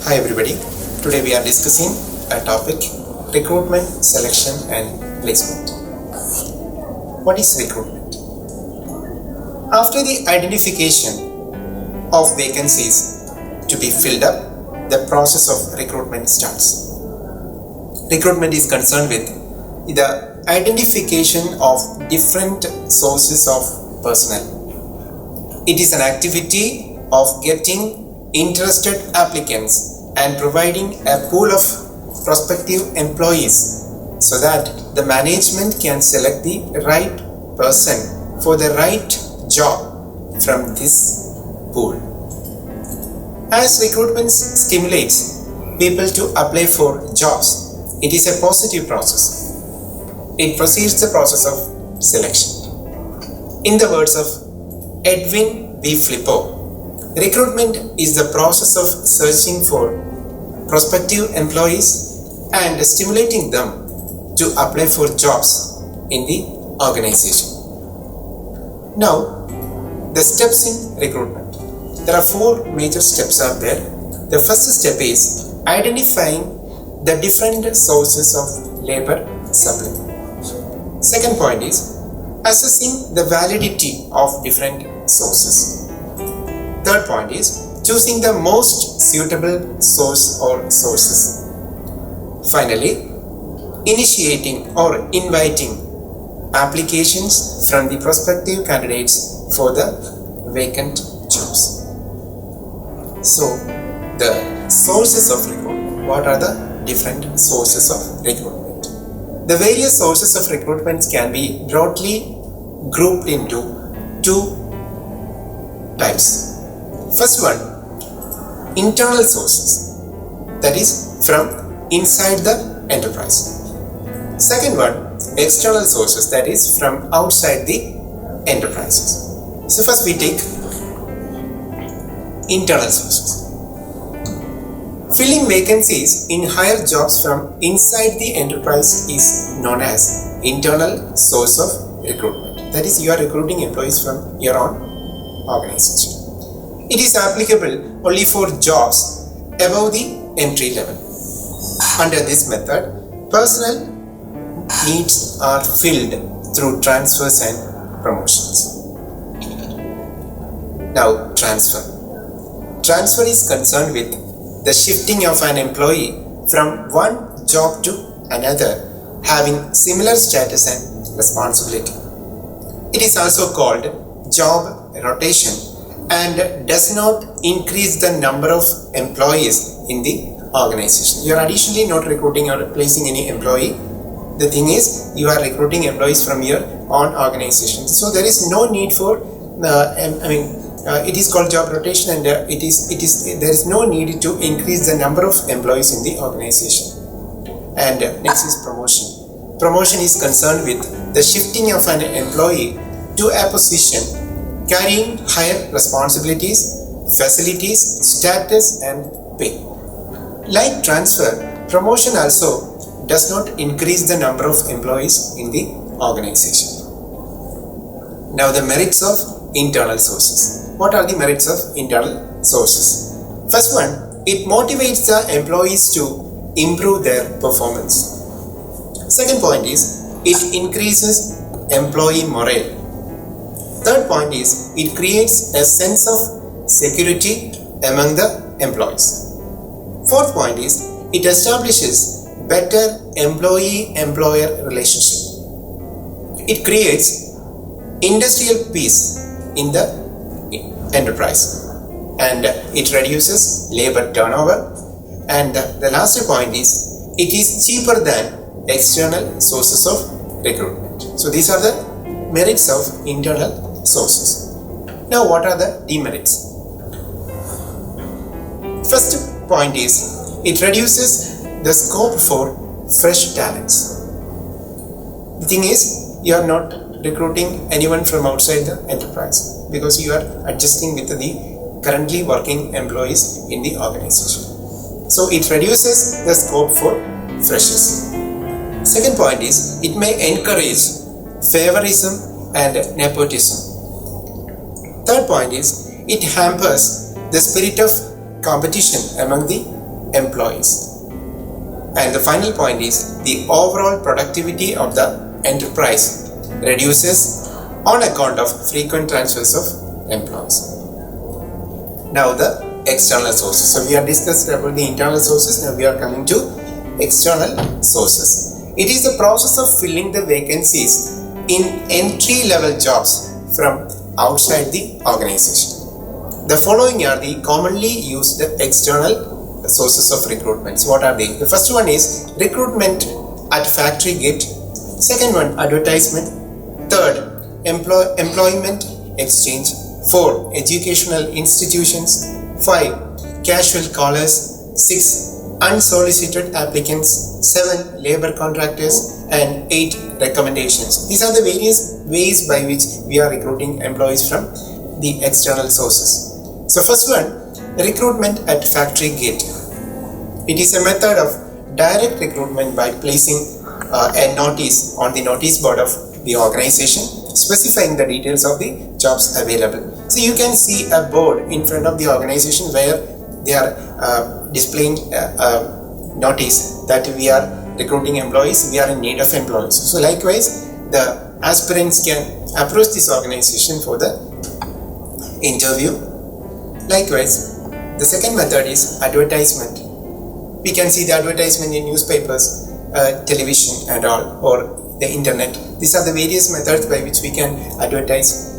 Hi everybody, today we are discussing a topic: recruitment, selection and placement. What is recruitment? After the identification of vacancies to be filled up, the process of recruitment starts. Recruitment is concerned with the identification of different sources of personnel. It is an activity of getting interested applicants and providing a pool of prospective employees so that the management can select the right person for the right job from this pool. As recruitment stimulates people to apply for jobs, it is a positive process. It precedes the process of selection. In the words of Edwin B. Flippo, recruitment is the process of searching for prospective employees and stimulating them to apply for jobs in the organization. Now, the steps in recruitment. There are 4 major steps out there. The first step is identifying the different sources of labor supply. Second point is assessing the validity of different sources. Third point is choosing the most suitable source or sources. Finally, initiating or inviting applications from the prospective candidates for the vacant jobs. So, the sources of recruitment. What are the different sources of recruitment? The various sources of recruitment can be broadly grouped into 2 types. First one, internal sources, that is from inside the enterprise. Second one, external sources, that is from outside the enterprises. So first we take internal sources. Filling vacancies in higher jobs from inside the enterprise is known as internal source of recruitment. That is, you are recruiting employees from your own organization. It is applicable only for jobs above the entry level. Under this method, personnel needs are filled through transfers and promotions. Now, transfer. Transfer is concerned with the shifting of an employee from one job to another having similar status and responsibility. It is also called job rotation and does not increase the number of employees in the organization. You are additionally not recruiting or replacing any employee. The thing is, you are recruiting employees from your own organization. So there is no need for, it is called job rotation, and there is no need to increase the number of employees in the organization. And next is promotion. Promotion is concerned with the shifting of an employee to a position carrying higher responsibilities, facilities, status and pay. Like transfer, promotion also does not increase the number of employees in the organization. Now the merits of internal sources. What are the merits of internal sources? First one, it motivates the employees to improve their performance. Second point is, it increases employee morale. Third point is, it creates a sense of security among the employees. Fourth point is, it establishes better employee-employer relationship. It creates industrial peace in the enterprise, and it reduces labor turnover. And the last point is, it is cheaper than external sources of recruitment. So these are the merits of internal sources. Now, what are the demerits? First point is, it reduces the scope for fresh talents. The thing is, you are not recruiting anyone from outside the enterprise because you are adjusting with the currently working employees in the organization. So it reduces the scope for freshers. Second point is, it may encourage favorism and nepotism. Third point is, it hampers the spirit of competition among the employees. And the final point is the overall productivity of the enterprise reduces on account of frequent transfers of employees. Now the external sources. So we have discussed about the internal sources. Now we are coming to external sources. It is the process of filling the vacancies in entry-level jobs from outside the organization. The following are the commonly used external sources of recruitment. So what are they? The first one is recruitment at factory gate. Second one, advertisement. Third, employment exchange. 4, educational institutions. 5, casual callers. 6, unsolicited applicants. 7, labor contractors. And 8, recommendations. These are the various ways by which we are recruiting employees from the external sources. So first one, recruitment at factory gate. It is a method of direct recruitment by placing a notice on the notice board of the organization specifying the details of the jobs available. So you can see a board in front of the organization where they are displaying a notice that we are recruiting employees, we are in need of employees. So likewise, the aspirants can approach this organization for the interview. Likewise, the second method is advertisement. We can see the advertisement in newspapers, television and all, or the internet. These are the various methods by which we can advertise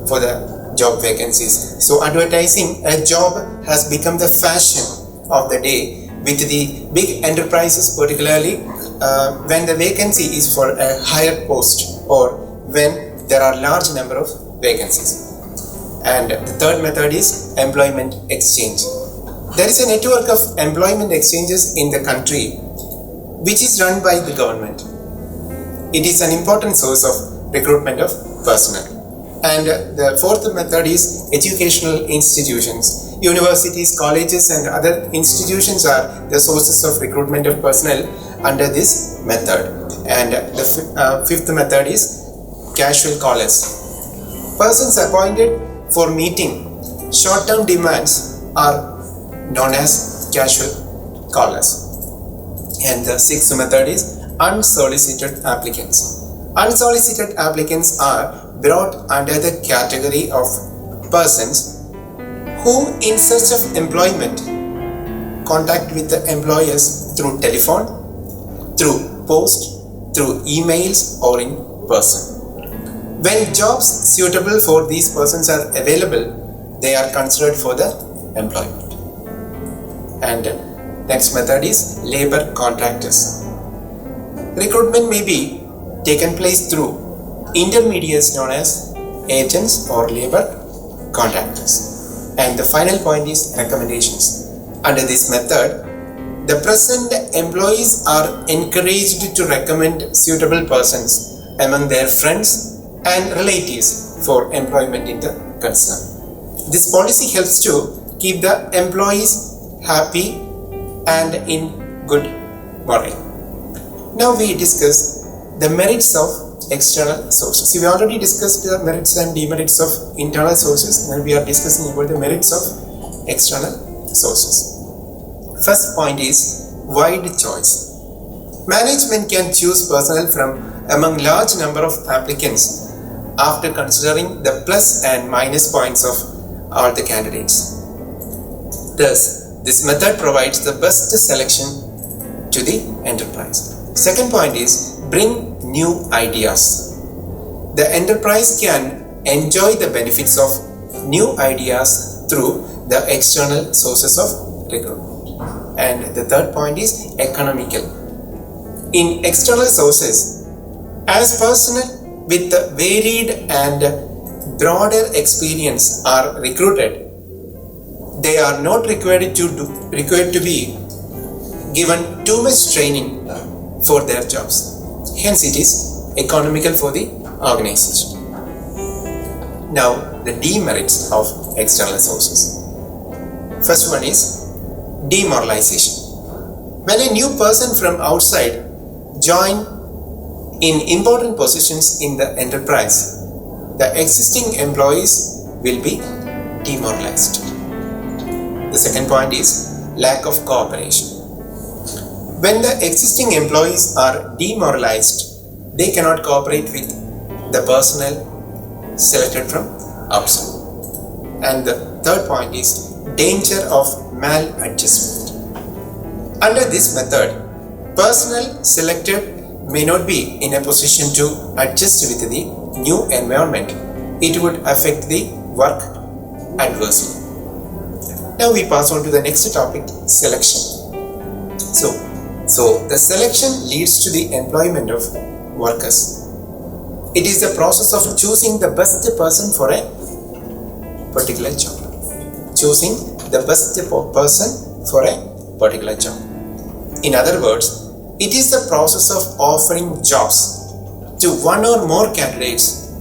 for the job vacancies. So advertising a job has become the fashion of the day with the big enterprises, particularly when the vacancy is for a higher post or when there are large number of vacancies. And the third method is employment exchange. There is a network of employment exchanges in the country which is run by the government. It is an important source of recruitment of personnel. And the fourth method is educational institutions. Universities, colleges and other institutions are the sources of recruitment of personnel under this method. And the fifth method is casual callers. Persons appointed for meeting short-term demands are known as casual callers. And the sixth method is unsolicited applicants. Unsolicited applicants are brought under the category of persons who, in search of employment, contact with the employers through telephone, through post, through emails or in person. When jobs suitable for these persons are available, they are considered for the employment. And next method is labor contractors. Recruitment may be taken place through intermediaries known as agents or labor contractors. And the final point is recommendations. Under this method, the present employees are encouraged to recommend suitable persons among their friends and relatives for employment in the concern. This policy helps to keep the employees happy and in good morale. Now we discuss the merits of external sources. We already discussed the merits and demerits of internal sources. Now we are discussing about the merits of external sources. First point is wide choice. Management can choose personnel from among large number of applicants after considering the plus and minus points of all the candidates. Thus, this method provides the best selection to the enterprise. Second point is bring new ideas. The enterprise can enjoy the benefits of new ideas through the external sources of recruitment. And the third point is economical. In external sources, as personnel with varied and broader experience are recruited, they are not required to be given too much training for their jobs. Hence, it is economical for the organization. Now, the demerits of external sources. First one is demoralization. When a new person from outside join in important positions in the enterprise, the existing employees will be demoralized. The second point is lack of cooperation. When the existing employees are demoralized, they cannot cooperate with the personnel selected from outside. And the third point is danger of maladjustment. Under this method, personnel selected may not be in a position to adjust with the new environment. It would affect the work adversely. Now we pass on to the next topic, selection. So the selection leads to the employment of workers. It is the process of choosing the best person for a particular job. Choosing the best person for a particular job. In other words, it is the process of offering jobs to one or more candidates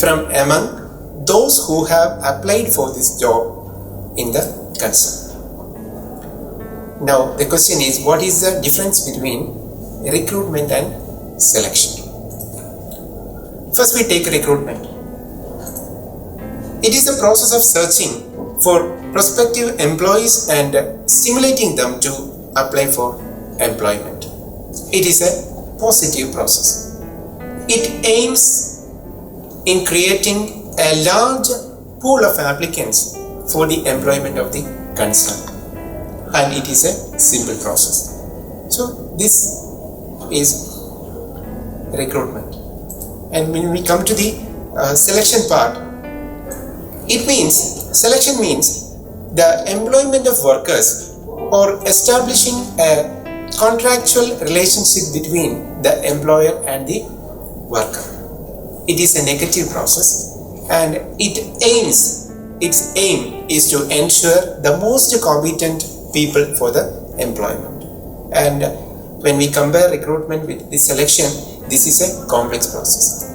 from among those who have applied for this job in the concern. Now the question is, what is the difference between recruitment and selection? First we take recruitment. It is the process of searching for prospective employees and stimulating them to apply for employment. It is a positive process. It aims in creating a large pool of applicants for the employment of the concern, and it is a simple process. So this is recruitment. And when we come to the selection part, selection means the employment of workers or establishing a contractual relationship between the employer and the worker. It is a negative process, and its aim is to ensure the most competent people for the employment. And when we compare recruitment with the selection, this is a complex process.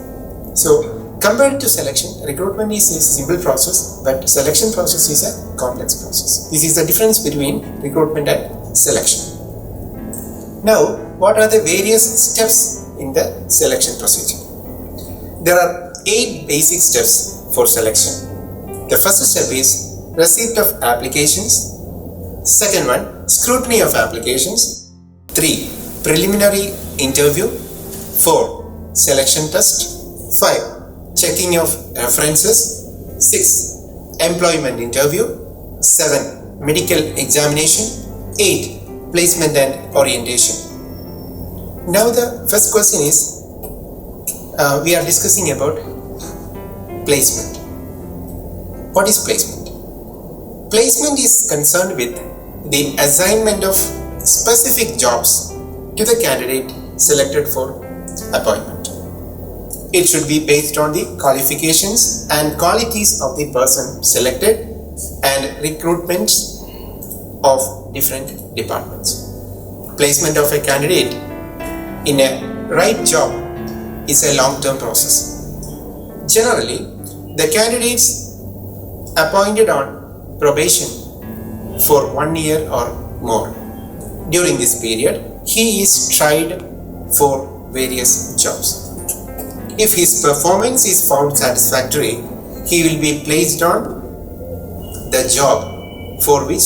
So compared to selection, recruitment is a simple process, but selection process is a complex process. This is the difference between recruitment and selection. Now, what are the various steps in the selection procedure? There are 8 basic steps for selection. The first step is receipt of applications. Second one, scrutiny of applications. 3, preliminary interview. 4, selection test. 5, checking of references. 6, employment interview. 7, medical examination. 8, placement and orientation. Now the first question is, we are discussing about placement. What is placement? Placement is concerned with the assignment of specific jobs to the candidate selected for appointment. It should be based on the qualifications and qualities of the person selected and recruitments of different departments. Placement of a candidate in a right job is a long-term process. Generally, the candidates appointed on probation for 1 year or more. During this period, he is tried for various jobs. If his performance is found satisfactory, he will be placed on the job for which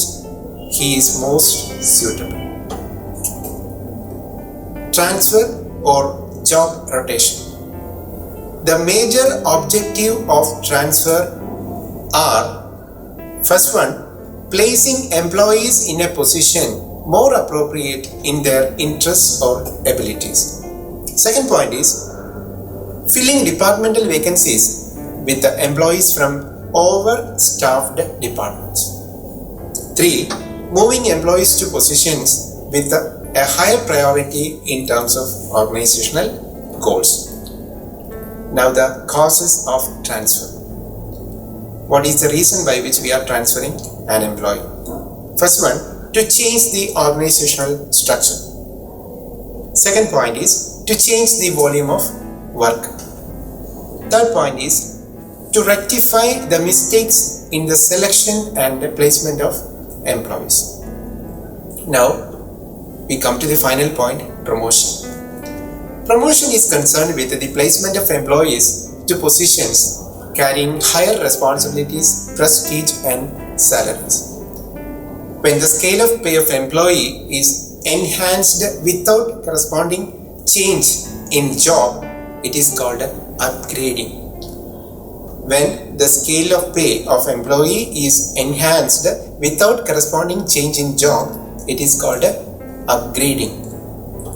he is most suitable. Transfer or job rotation. The major objective of transfer are: first one, placing employees in a position more appropriate in their interests or abilities. Second point is filling departmental vacancies with the employees from overstaffed departments. 3, moving employees to positions with a higher priority in terms of organizational goals. Now the causes of transfer. What is the reason by which we are transferring an employee? First one, to change the organizational structure. Second point is to change the volume of work. Third point is to rectify the mistakes in the selection and placement of employees. Now we come to the final point, promotion. Promotion is concerned with the placement of employees to positions carrying higher responsibilities, prestige and salaries. When the scale of pay of employee is enhanced without corresponding change in job, it is called upgrading. When the scale of pay of employee is enhanced without corresponding change in job, it is called upgrading.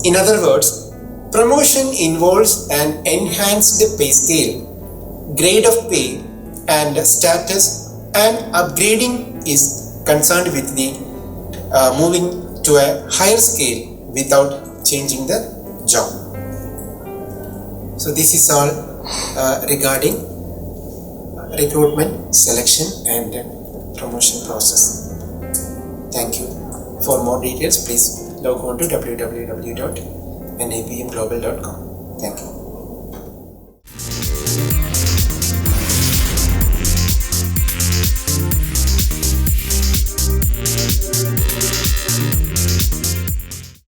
In other words, promotion involves an enhanced pay scale, grade of pay and status, and upgrading is concerned with the moving to a higher scale without changing the job. So this is all regarding recruitment, selection and promotion process. Thank you. For more details, please log on to www.napmglobal.com. Thank you.